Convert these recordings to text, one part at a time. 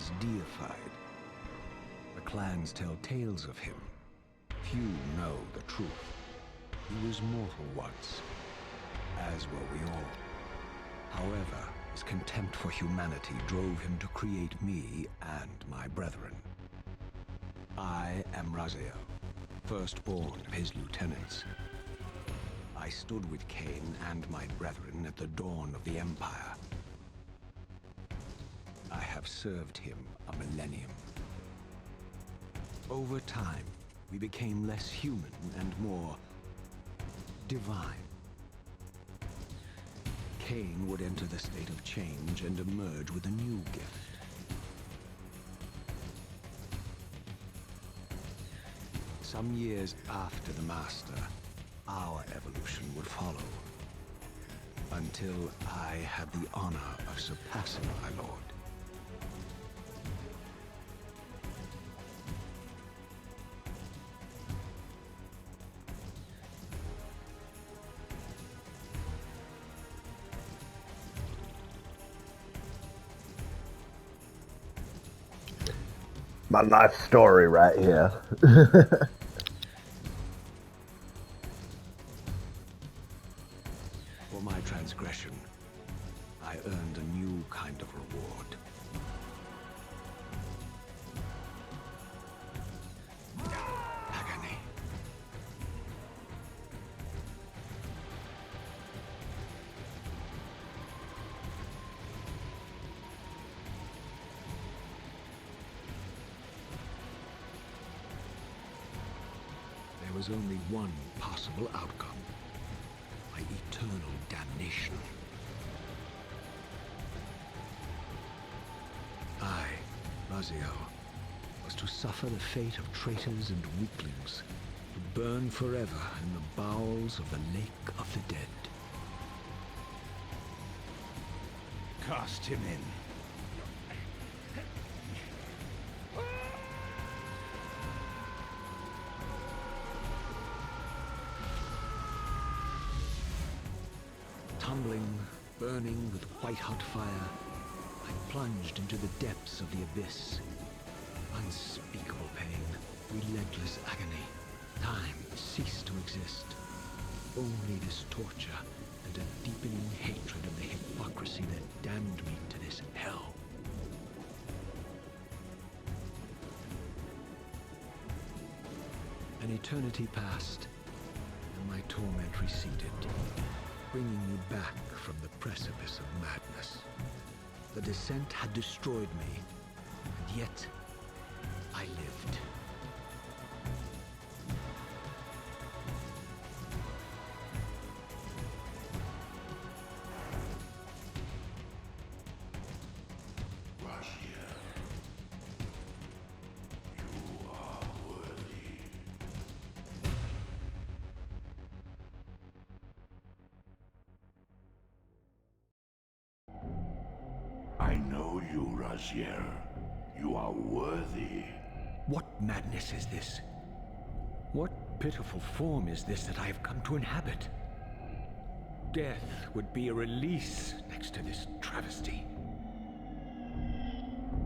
is deified. The clans tell tales of him. Few know the truth. He was mortal once, as were we all. However, his contempt for humanity drove him to create me and my brethren. I am Raziel, firstborn of his lieutenants. I stood with Kain and my brethren at the dawn of the Empire. I have served him a millennium. Over time, we became less human and more divine. Kain would enter the state of change and emerge with a new gift. Some years after the Master, our evolution would follow. Until I had the honor of surpassing my lord. My life story right here. For my transgression, I earned a new kind of reward. Agony. There was only one possible outcome. My eternal damnation. I, Raziel, was to suffer the fate of traitors and weaklings, to burn forever in the bowels of the Lake of the Dead. Cast him in. Tumbling, burning with white-hot fire, I plunged into the depths of the abyss. Unspeakable pain, relentless agony. Time ceased to exist. Only this torture and a deepening hatred of the hypocrisy that damned me to this hell. An eternity passed, and my torment receded, bringing me back from the precipice of madness. The descent had destroyed me, and yet I lived. I know you, Raziel. You are worthy. What madness is this? What pitiful form is this that I have come to inhabit? Death would be a release next to this travesty.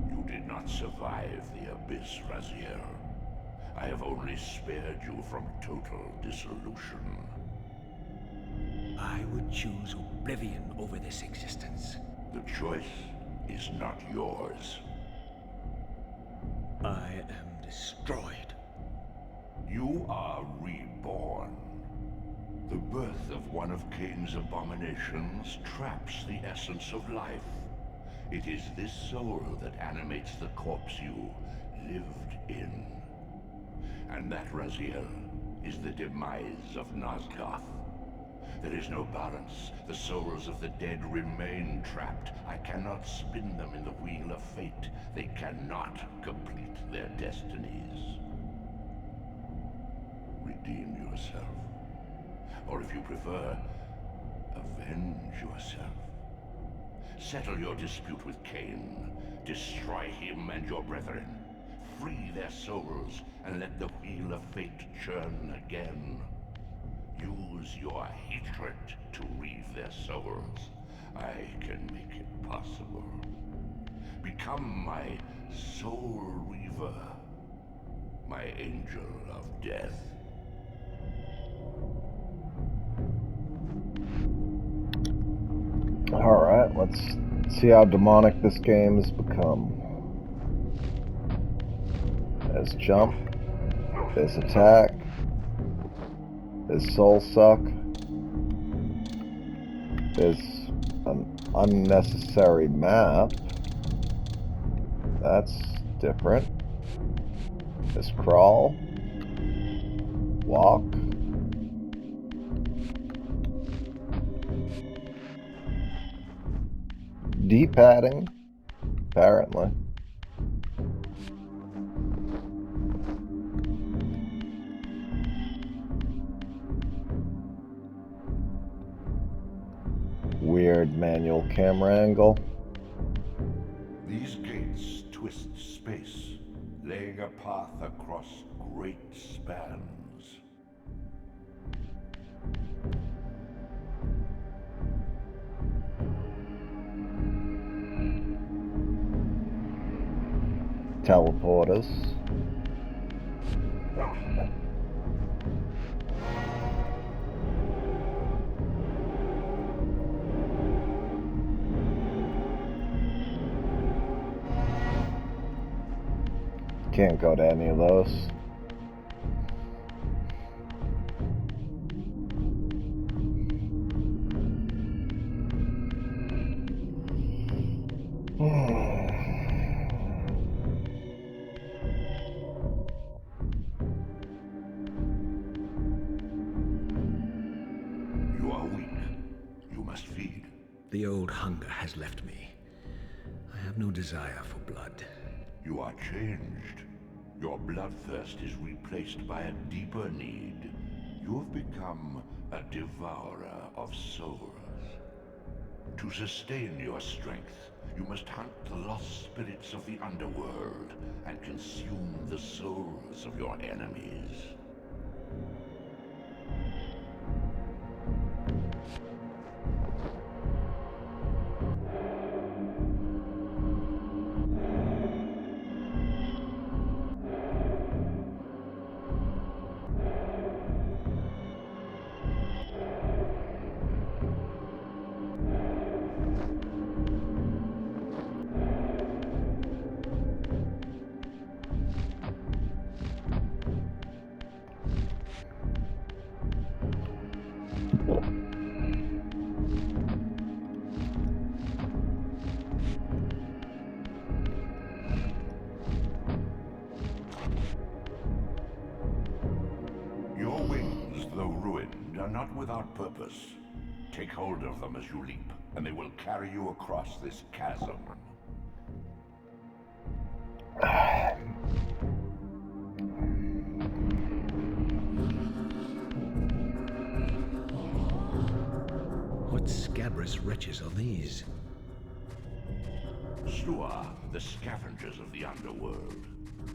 You did not survive the abyss, Raziel. I have only spared you from total dissolution. I would choose oblivion over this existence. The choice is not yours. I am destroyed. You are reborn. The birth of one of Kain's abominations traps the essence of life. It is this soul that animates the corpse you lived in. And that, Raziel, is the demise of Nosgoth. There is no balance. The souls of the dead remain trapped. I cannot spin them in the wheel of fate. They cannot complete their destinies. Redeem yourself. Or if you prefer, avenge yourself. Settle your dispute with Kain. Destroy him and your brethren. Free their souls and let the wheel of fate churn again. Use your hatred to reave their souls. I can make it possible. Become my soul Reaver, my angel of death. Alright, let's see how demonic this game has become. There's jump. There's attack. There's soul suck. There's an unnecessary map. That's different. There's crawl. Walk. D-padding, apparently. Weird manual camera angle. These gates twist space, laying a path across great spans. Teleporters. Can't go to any of those. You are weak. You must feed. The old hunger has left me. I have no desire for blood. You are changed. Your bloodthirst is replaced by a deeper need. You have become a devourer of souls. To sustain your strength, you must hunt the lost spirits of the underworld and consume the souls of your enemies. Your wings, though ruined, are not without purpose. Take hold of them as you leap, and they will carry you across this chasm. What scabrous wretches are these? Slua, the scavengers of the underworld.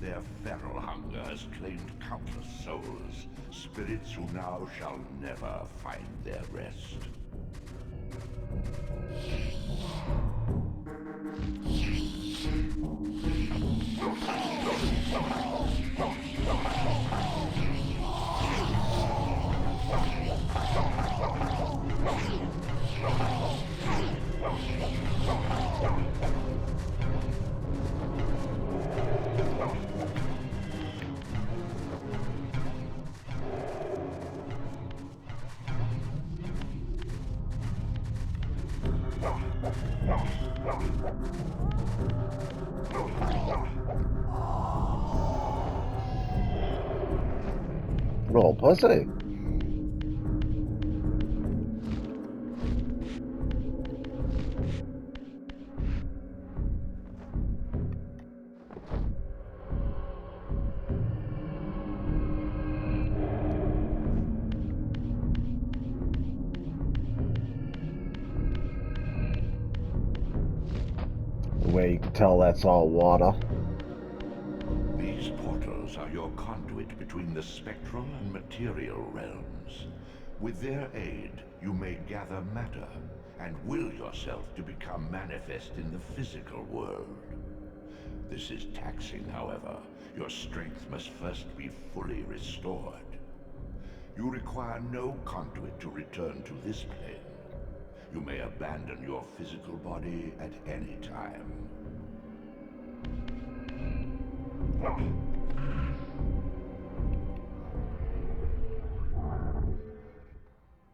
Their feral hunger has claimed countless souls, spirits who now shall never find their rest. Little pussy. The way you can tell that's all water. These portals are your conduit between the spectral and material realms. With their aid, you may gather matter and will yourself to become manifest in the physical world. This is taxing, however. Your strength must first be fully restored. You require no conduit to return to this plane. You may abandon your physical body at any time.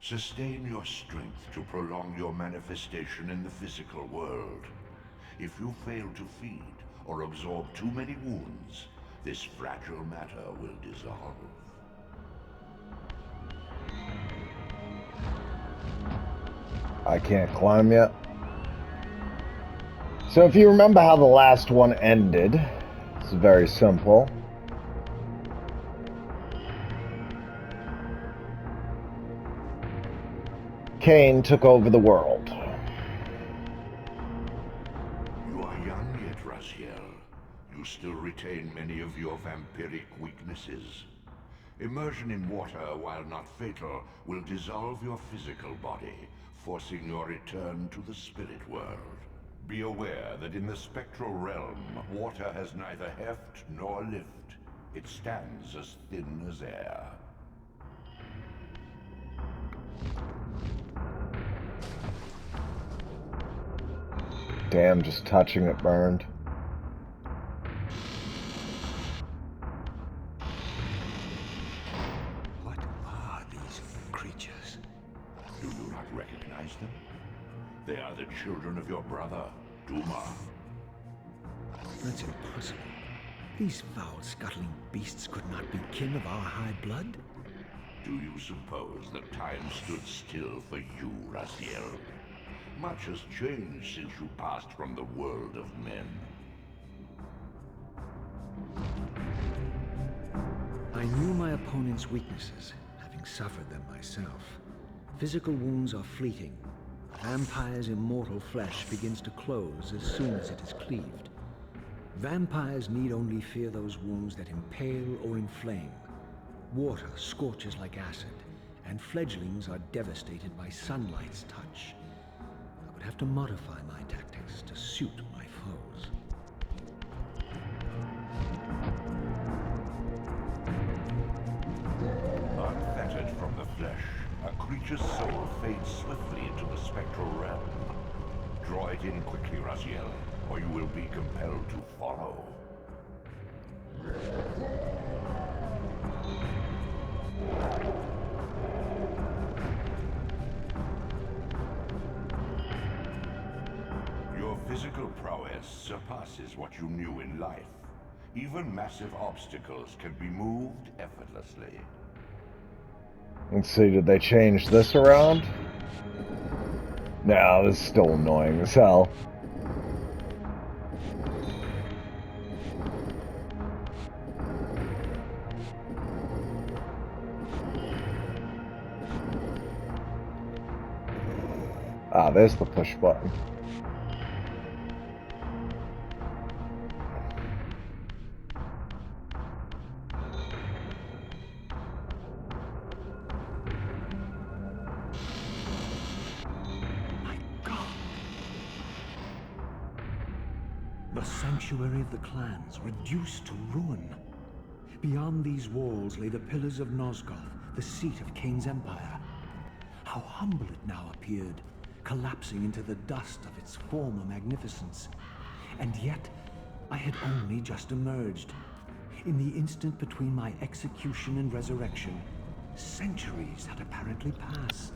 Sustain your strength to prolong your manifestation in the physical world. If you fail to feed or absorb too many wounds, this fragile matter will dissolve. I can't climb yet. So if you remember how the last one ended, it's very simple. Kain took over the world. You are young yet, Raziel. You still retain many of your vampiric weaknesses. Immersion in water, while not fatal, will dissolve your physical body, forcing your return to the spirit world. Be aware that in the spectral realm, water has neither heft nor lift. It stands as thin as air. Damn, just touching it burned. What are these creatures? Do you not recognize them? They are the children of your brother, Duma. That's impossible. These foul, scuttling beasts could not be kin of our high blood. Do you suppose that time stood still for you, Raziel? Much has changed since you passed from the world of men. I knew my opponent's weaknesses, having suffered them myself. Physical wounds are fleeting. Vampire's immortal flesh begins to close as soon as it is cleaved. Vampires need only fear those wounds that impale or inflame. Water scorches like acid, and fledglings are devastated by sunlight's touch. I would have to modify my tactics to suit my foes. Unfettered from the flesh, a creature's soul fades swiftly into the spectral realm. Draw it in quickly, Raziel, or you will be compelled to follow. Your physical prowess surpasses what you knew in life. Even massive obstacles can be moved effortlessly. Let's see, did they change this around? No, this is still annoying as hell. Ah, there's the push button. My God! The sanctuary of the clans reduced to ruin. Beyond these walls lay the pillars of Nosgoth, the seat of Kain's empire. How humble it now appeared, collapsing into the dust of its former magnificence. And yet, I had only just emerged. In the instant between my execution and resurrection, centuries had apparently passed.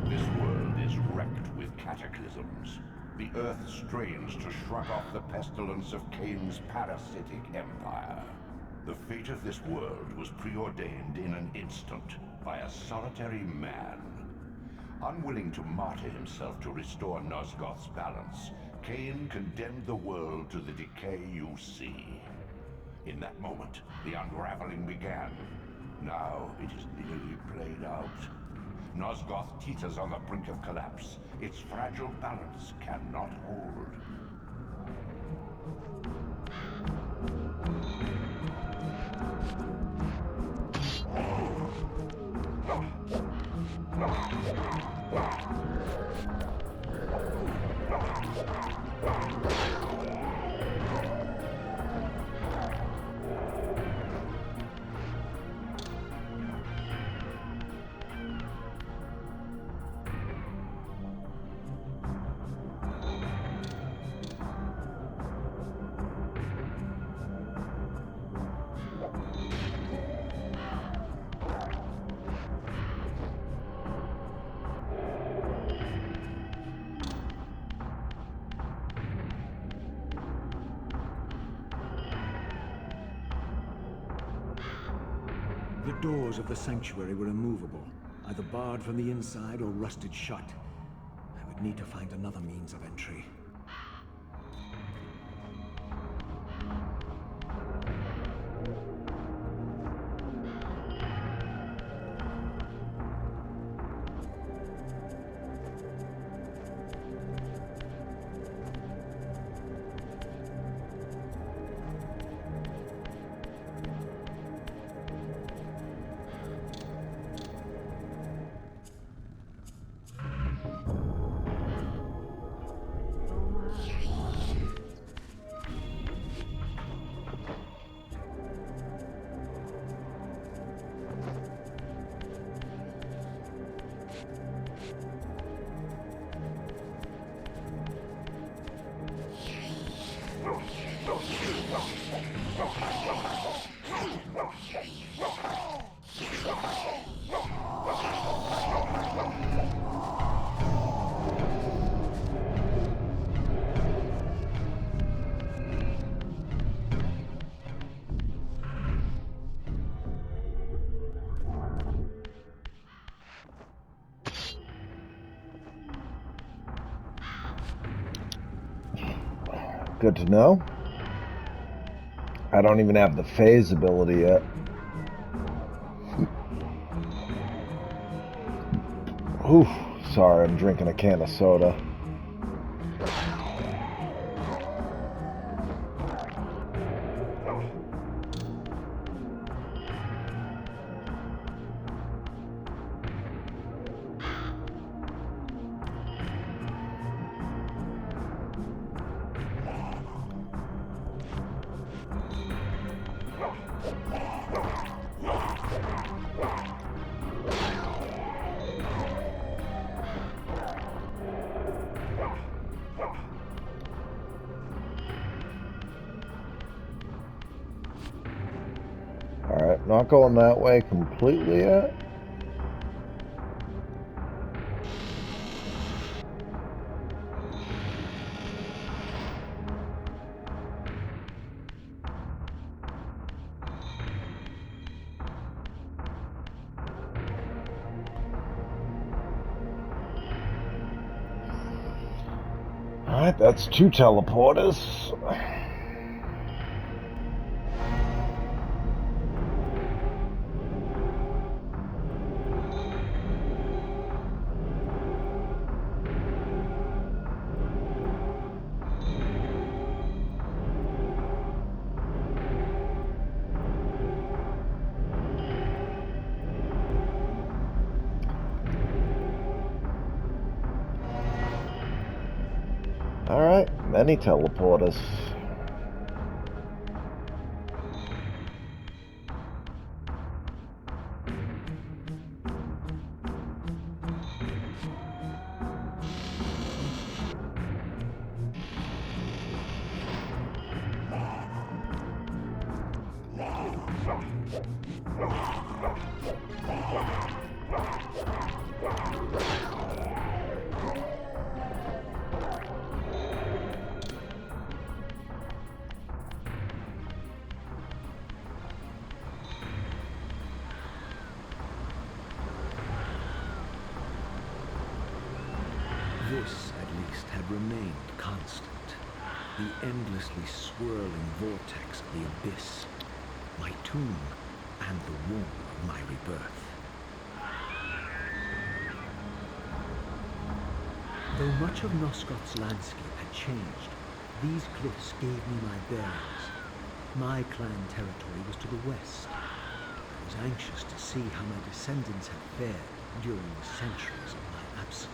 This world is wrecked with cataclysms. The earth strains to shrug off the pestilence of Kain's parasitic empire. The fate of this world was preordained in an instant by a solitary man. Unwilling to martyr himself to restore Nosgoth's balance, Kain condemned the world to the decay you see. In that moment, the unraveling began. Now it is nearly played out. Nosgoth teeters on the brink of collapse. Its fragile balance cannot hold. The doors of the sanctuary were immovable, either barred from the inside or rusted shut. I would need to find another means of entry. Good to know. I don't even have the phase ability yet. Oof, sorry, I'm drinking a can of soda. Alright, not going that way completely yet. Alright, that's 2 teleporters. Alright, many teleporters. This, at least, had remained constant. The endlessly swirling vortex of the abyss, my tomb, and the womb of my rebirth. Though much of Nosgoth's landscape had changed, these cliffs gave me my bearings. My clan territory was to the west. I was anxious to see how my descendants had fared during the centuries of my absence.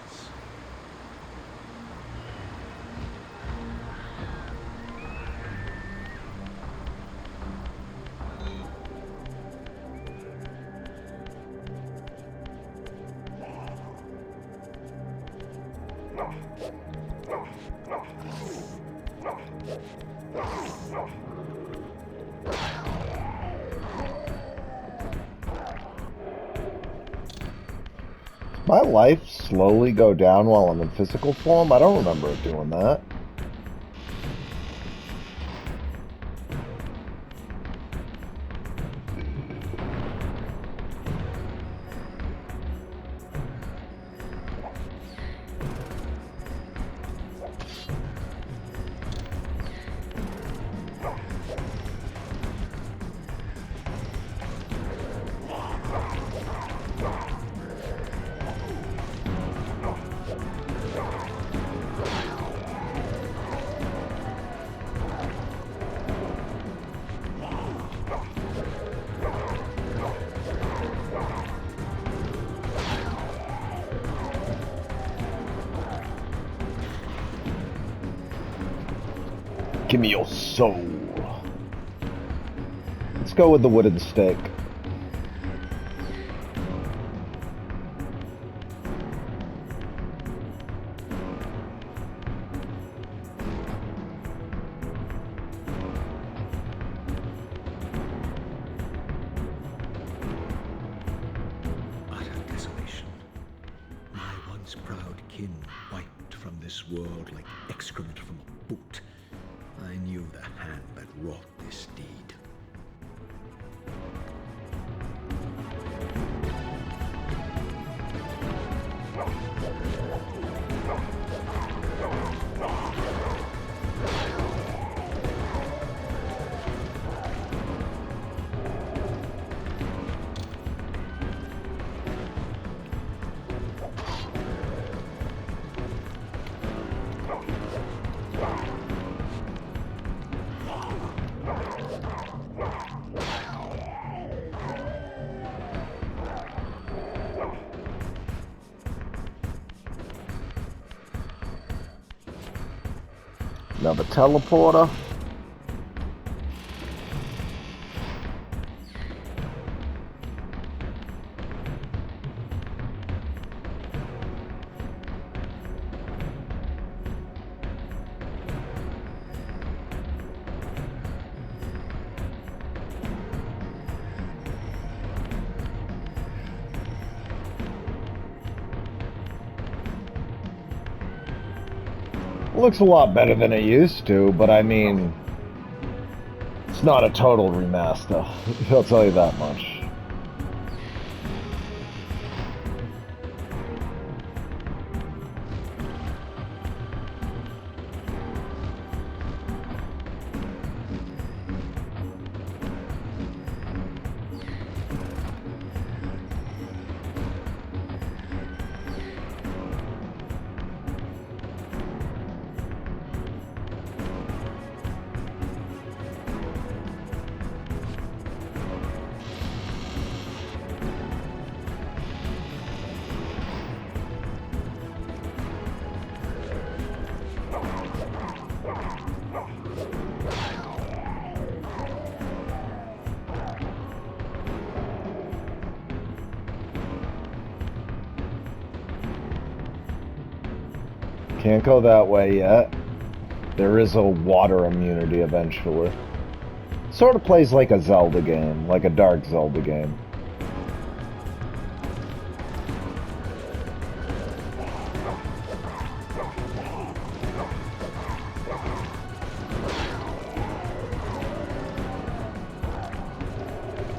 My life slowly go down while I'm in physical form? I don't remember it doing that. Give me your soul. Let's go with the wooden stake. Utter desolation. My once proud kin wiped from this world like excrement from a boot. I knew the hand that wrought this deed. Another teleporter. Looks a lot better than it used to, but I mean, it's not a total remaster. I'll tell you that much. Can't go that way yet. There is a water immunity eventually. Sort of plays like a Zelda game, like a dark Zelda game.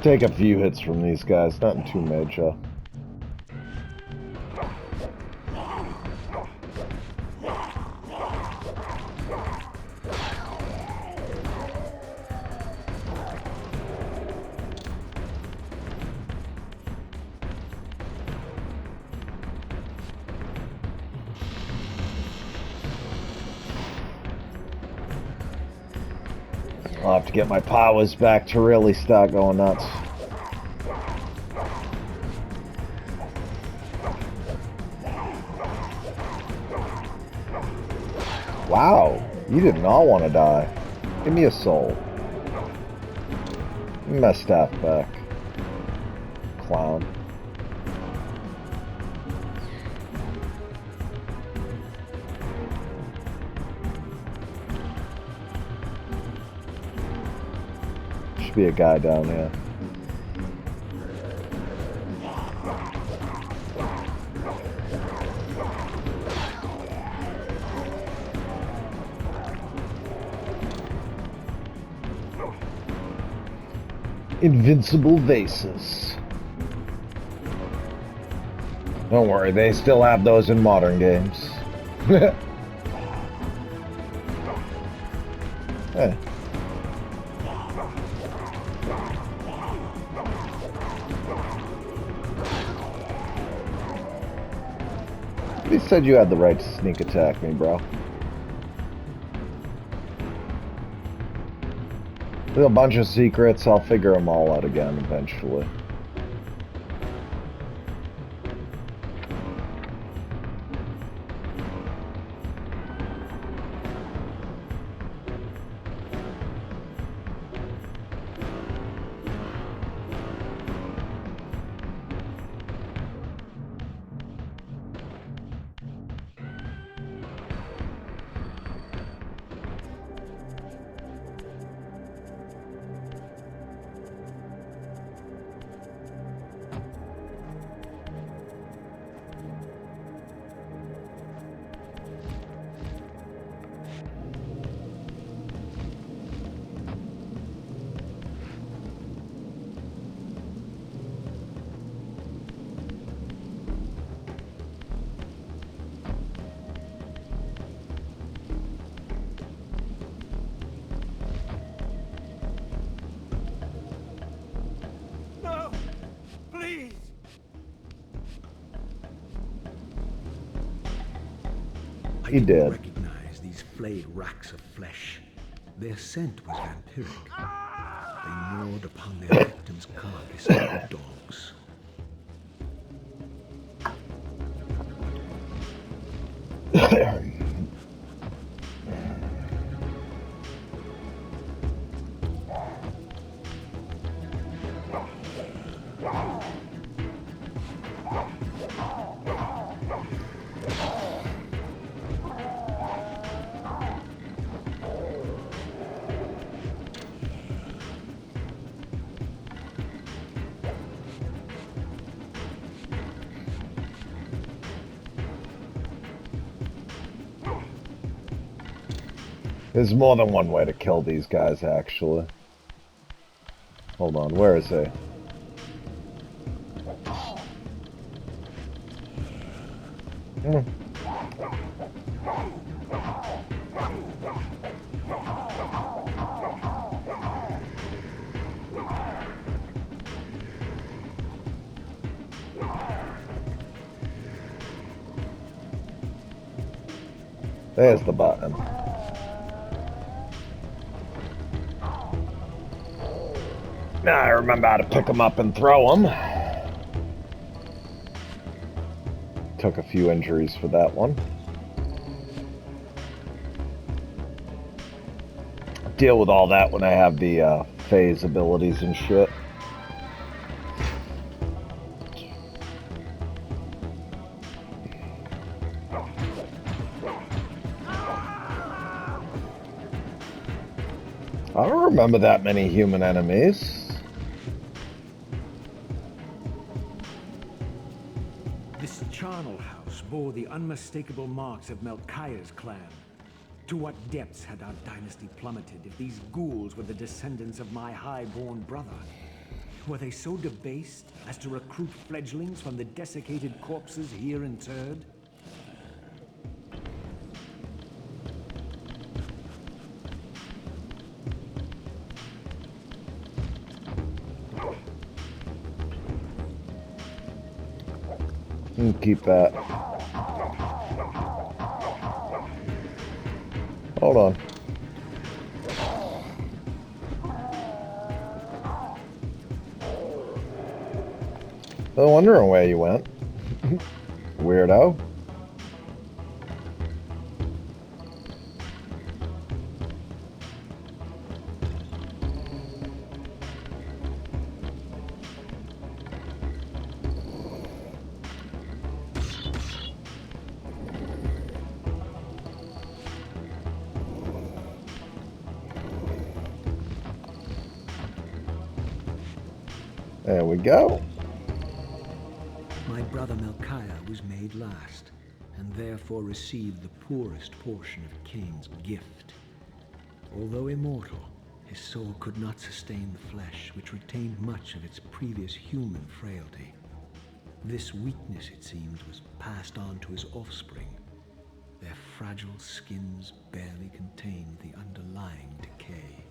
Take a few hits from these guys, nothing too major. I'll have to get my powers back to really start going nuts. Wow, you did not want to die. Give me a soul. Give me my staff back. Clown. Should be a guy down here. Invincible vases. Don't worry, they still have those in modern games. Hey. You said you had the right to sneak attack me, bro. There's a bunch of secrets. I'll figure them all out again eventually. No! Please! I He didn't did. recognize these flayed racks of flesh. Their scent was vampiric. They gnawed upon their victims' carcasses like dogs. There's more than one way to kill these guys, actually. Hold on, where is he? Hmm. There's the button. Now I remember how to pick them up and throw them. Took a few injuries for that one. Deal with all that when I have the phase abilities and shit. I don't remember that many human enemies. This charnel house bore the unmistakable marks of Melchiah's clan. To what depths had our dynasty plummeted if these ghouls were the descendants of my high-born brother? Were they so debased as to recruit fledglings from the desiccated corpses here interred? Keep that. Hold on. No wondering where you went. Weirdo. There we go. My brother Melchiah was made last, and therefore received the poorest portion of Kain's gift. Although immortal, his soul could not sustain the flesh, which retained much of its previous human frailty. This weakness, it seemed, was passed on to his offspring. Their fragile skins barely contained the underlying decay.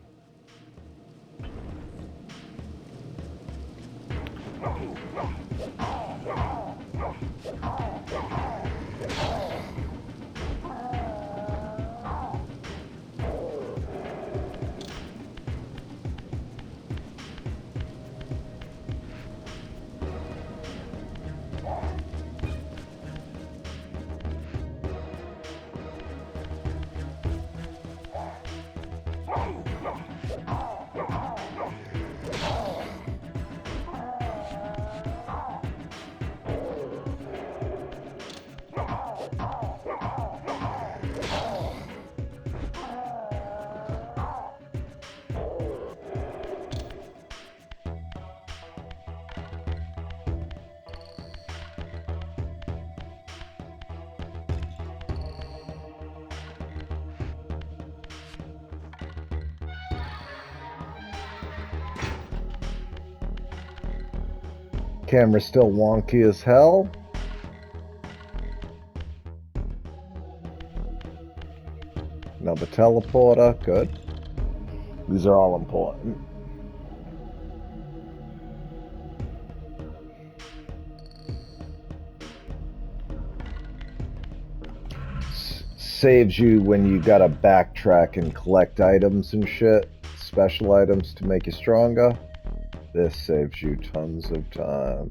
Camera's still wonky as hell. Another teleporter, good. These are all important. Saves you when you gotta backtrack and collect items and shit. Special items to make you stronger. This saves you tons of time.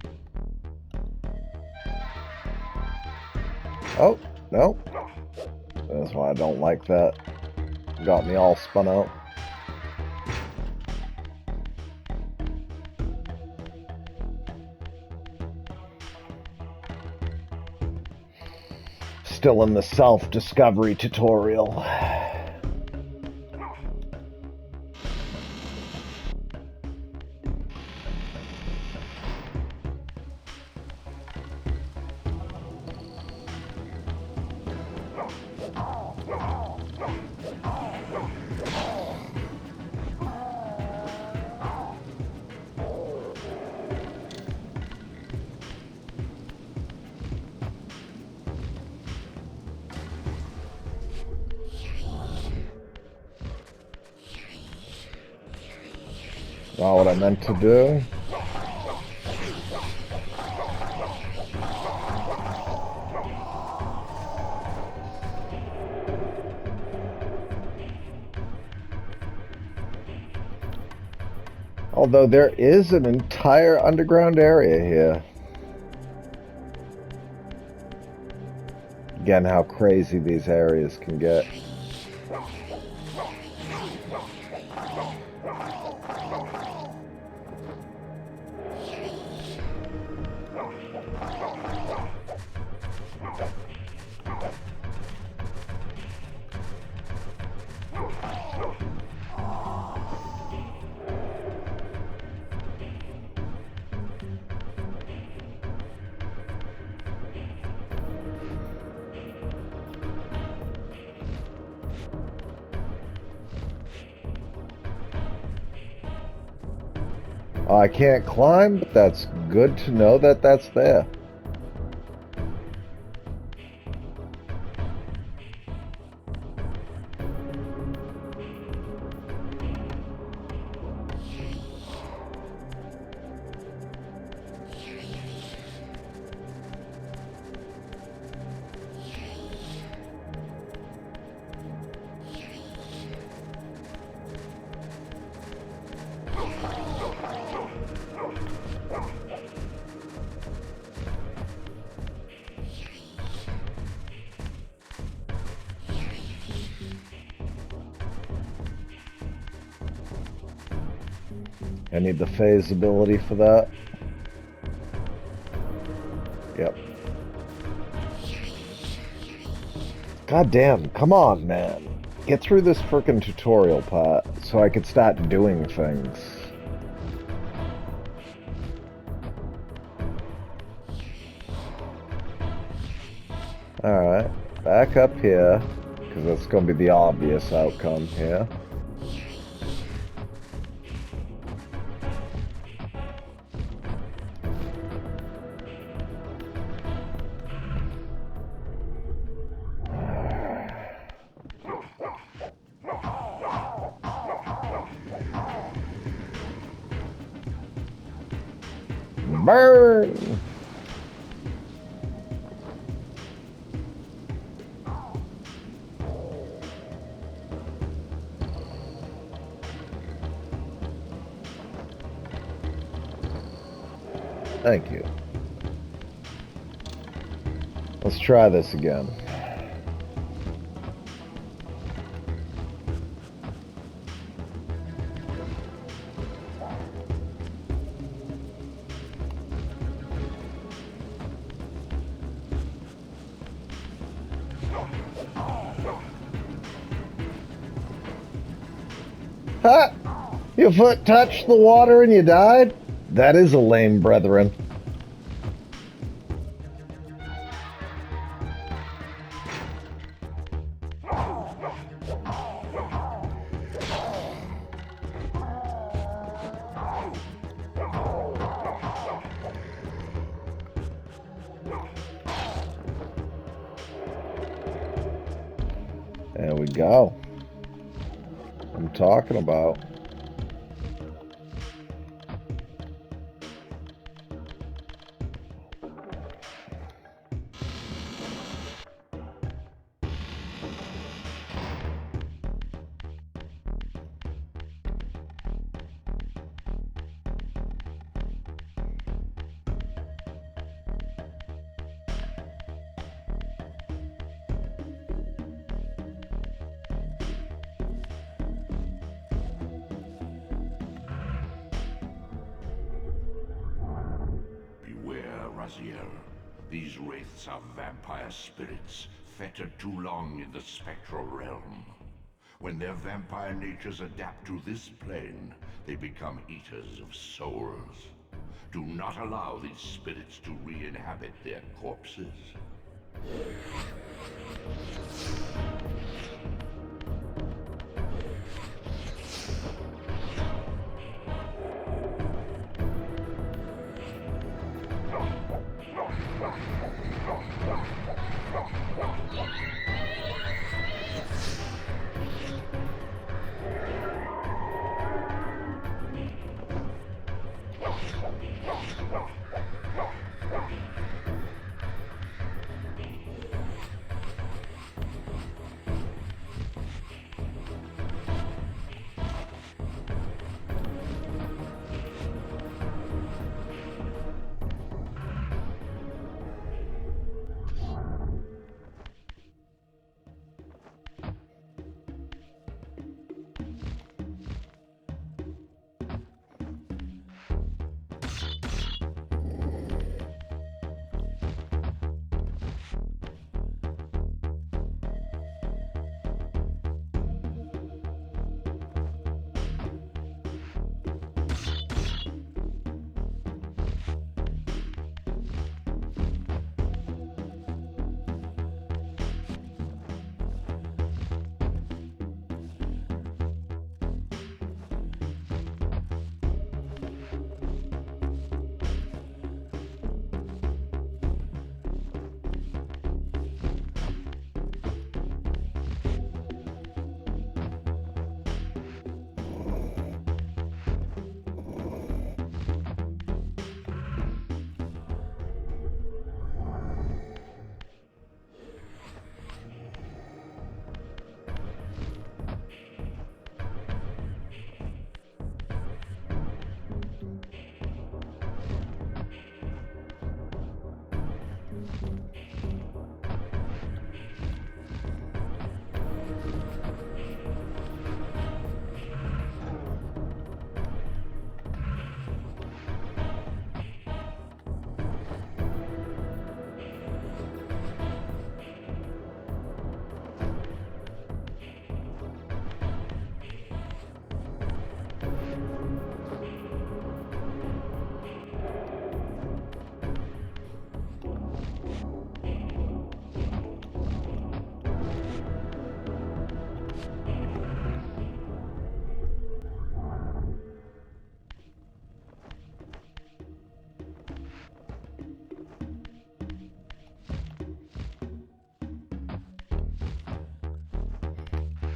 Oh, no. That's why I don't like that. Got me all spun out. Still in the self-discovery tutorial. Not what I meant to do. Although there is an entire underground area here. Again, how crazy these areas can get. I can't climb, but that's good to know that that's there. I need the phase ability for that. Yep. God damn, come on, man. Get through this frickin' tutorial part so I could start doing things. Alright, back up here, because that's going to be the obvious outcome here. Burn! Thank you. Let's try this again. Ha! Your foot touched the water and you died? That is a lame brethren. There we go. I'm talking about. These wraiths are vampire spirits, fettered too long in the spectral realm. When their vampire natures adapt to this plane, they become eaters of souls. Do not allow these spirits to re-inhabit their corpses.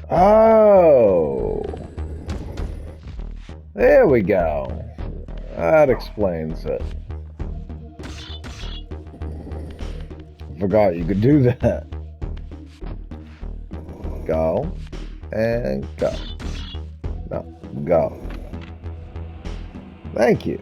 Oh, there we go. That explains it. Forgot you could do that. Go. And go. No, go. Thank you.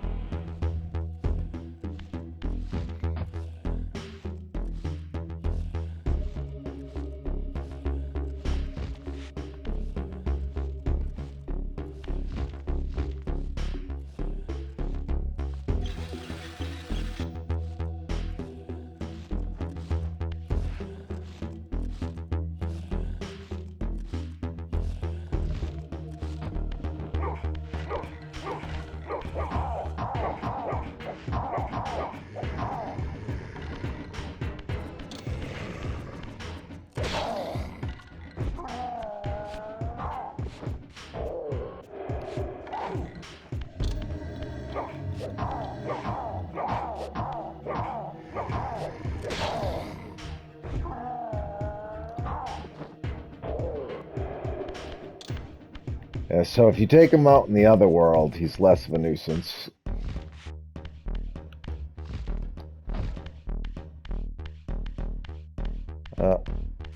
Yeah, so if you take him out in the other world, he's less of a nuisance.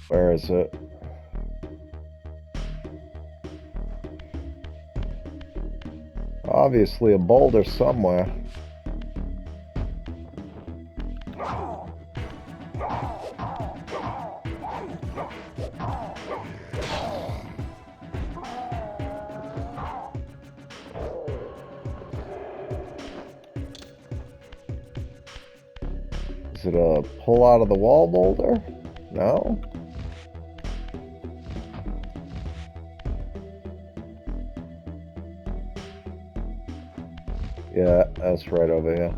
Where is it? Obviously a boulder somewhere. Is it a pull out of the wall boulder? No? Yeah, that's right over here.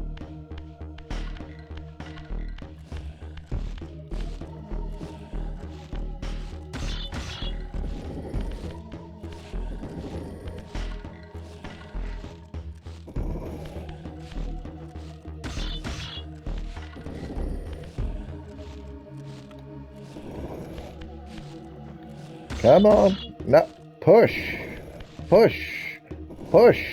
Come on. No. Push. Push. Push.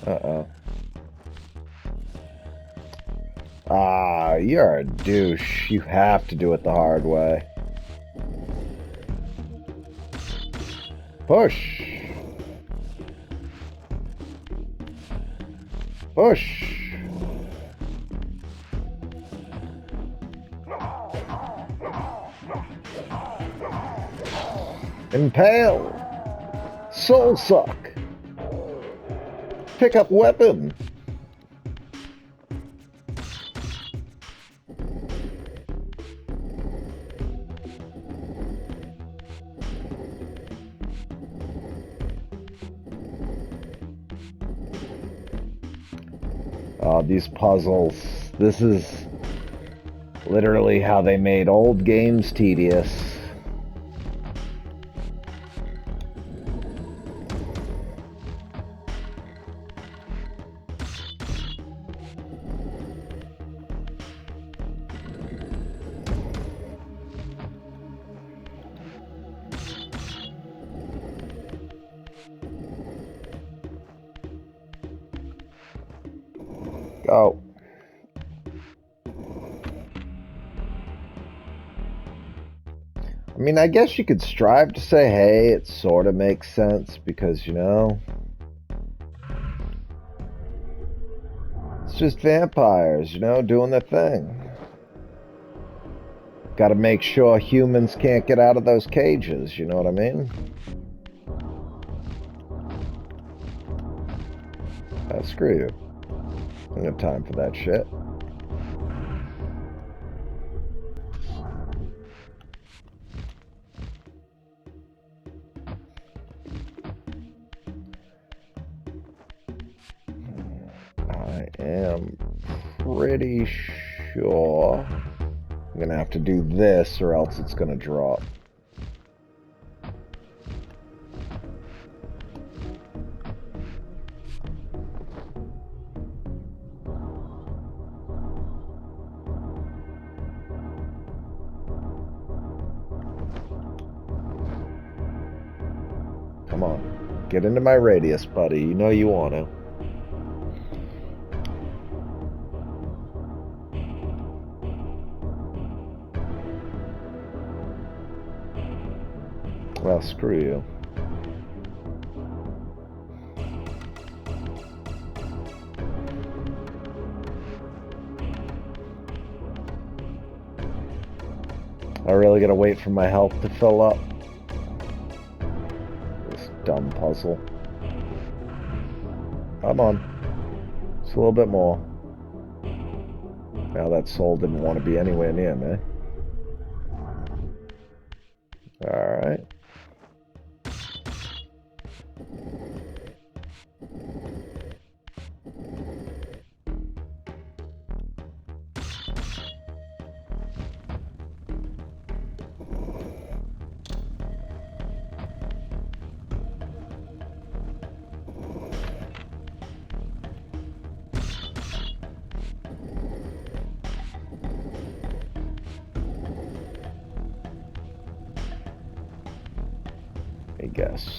Uh-oh. Ah, you're a douche. You have to do it the hard way. Push. Push. Impale. Soul suck. Pick up weapon. These puzzles. This is literally how they made old games tedious. Go. I mean, I guess you could strive to say, hey, it sort of makes sense because, you know, it's just vampires, you know, doing their thing. Got to make sure humans can't get out of those cages, you know what I mean? Screw you. I don't have time for that shit. I am pretty sure I'm gonna have to do this or else it's gonna drop. Come on, get into my radius, buddy. You know you want to. Well, screw you. I really gotta wait for my health to fill up. This dumb puzzle. Come on. Just a little bit more. Now that soul didn't want to be anywhere near me. Alright. I guess.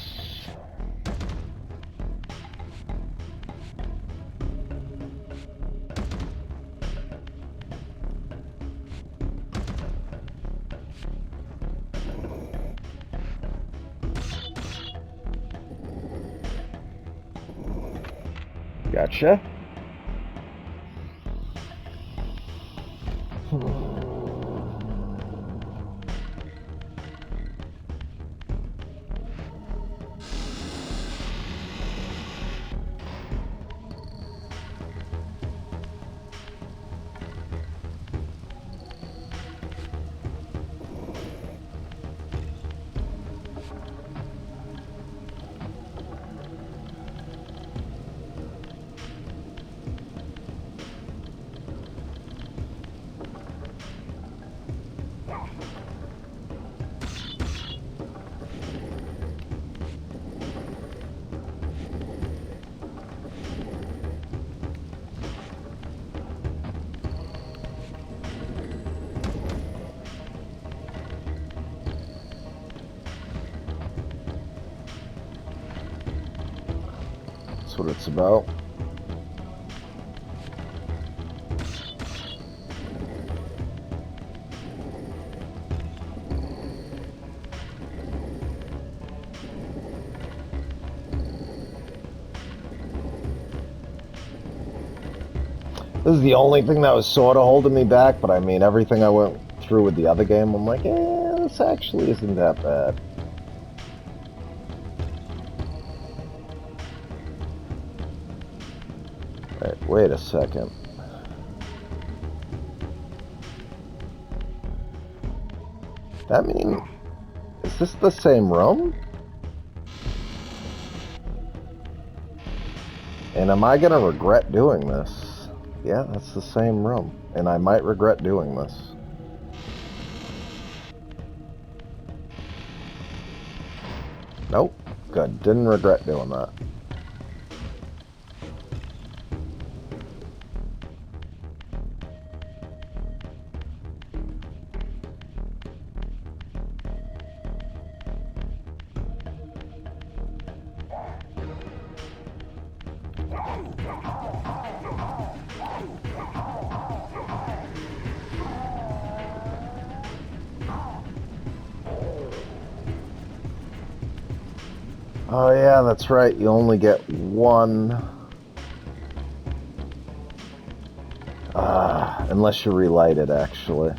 Gotcha. That's what it's about. This is the only thing that was sort of holding me back, but I mean, everything I went through with the other game, I'm like, this actually isn't that bad. Right, wait a second. I mean, is this the same room? And am I gonna regret doing this? Yeah, that's the same room. And I might regret doing this. Nope. Good. Didn't regret doing that. Oh yeah, that's right. You only get one. Unless you relight it, actually.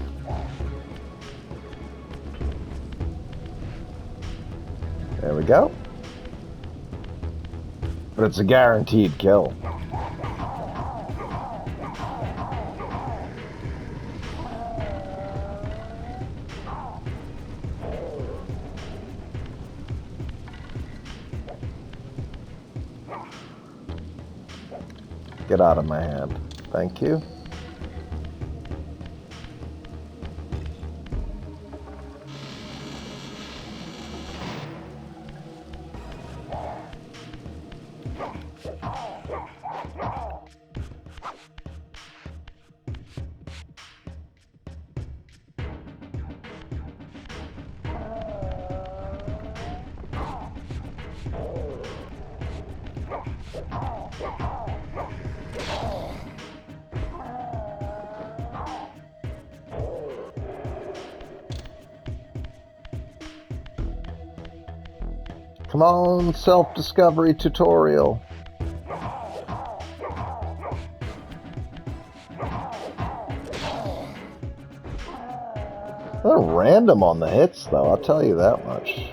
There we go. But it's a guaranteed kill. Get out of my hand. Thank you. Come on, self-discovery tutorial. They're random on the hits, though, I'll tell you that much.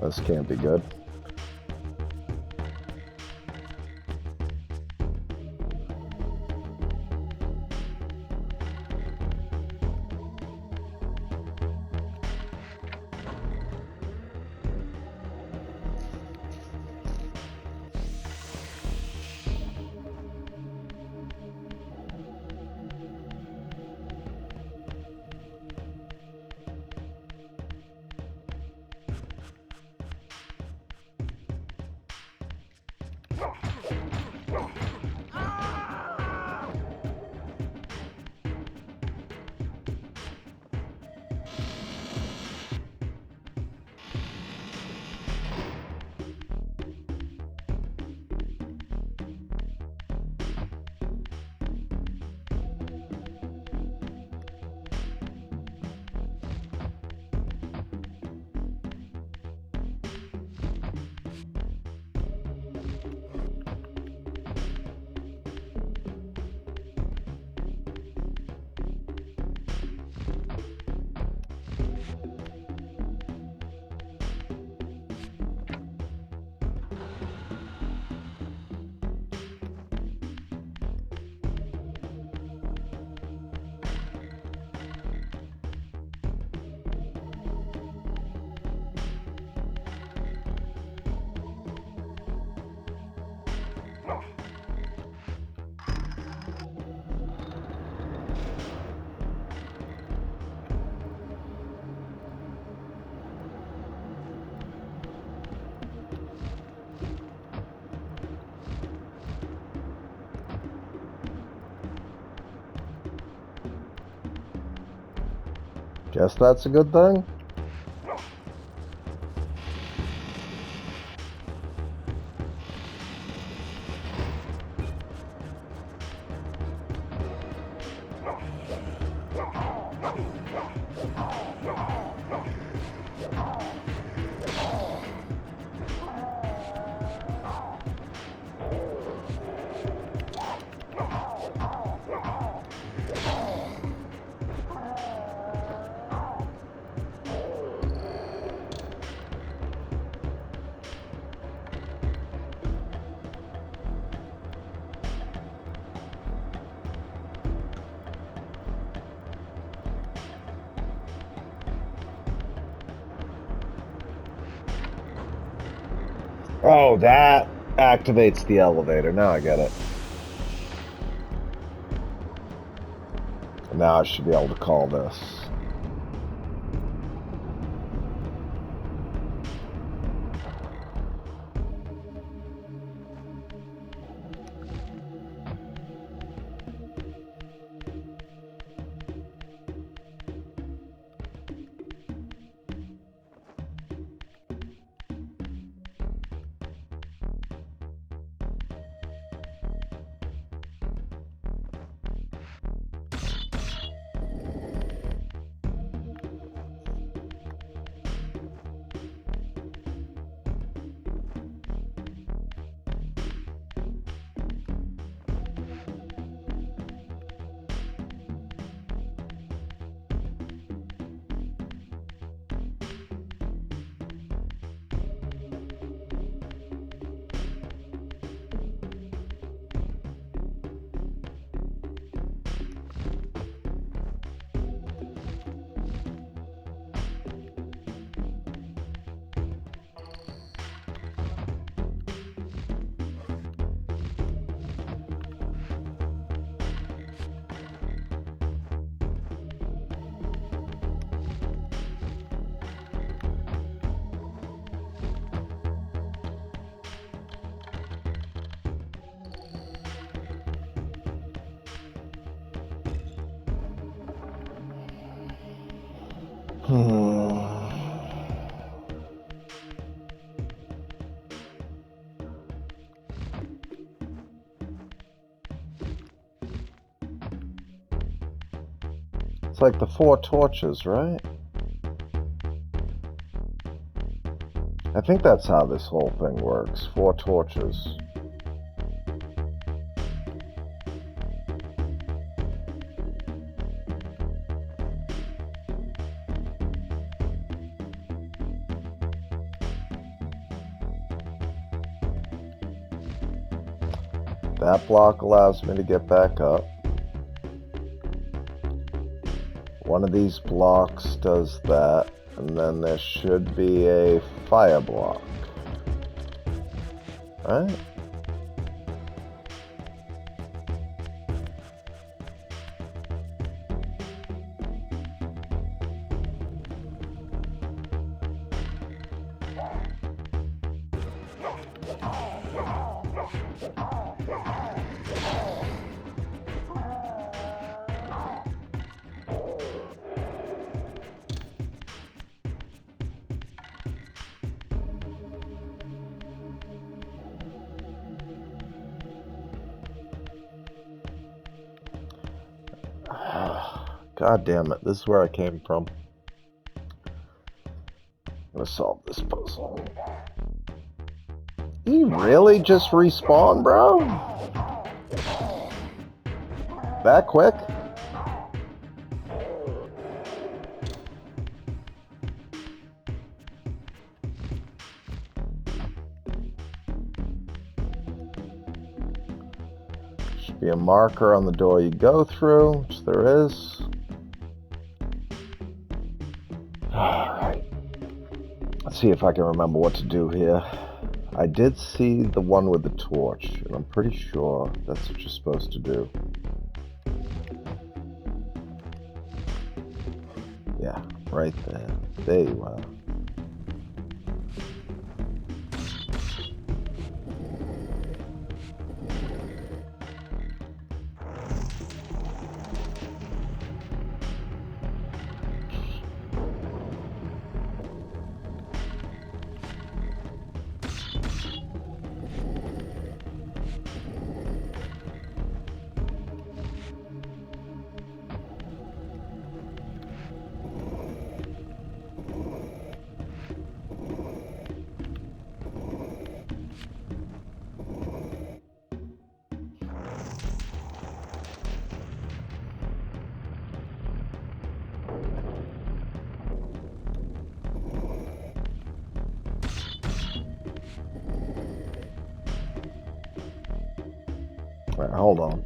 This can't be good. Guess that's a good thing. Oh, that activates the elevator. Now I get it. Now I should be able to call this. It's like the 4 torches, right? I think that's how this whole thing works. 4 torches. That block allows me to get back up. One of these blocks does that, and then there should be a fire block. Right? God damn it, this is where I came from. I'm gonna solve this puzzle. You really just respawn, bro? That quick? Should be a marker on the door you go through, which there is. Alright. Let's see if I can remember what to do here. I did see the one with the torch, and I'm pretty sure that's what you're supposed to do. Yeah, right there. There you are. Right, hold on.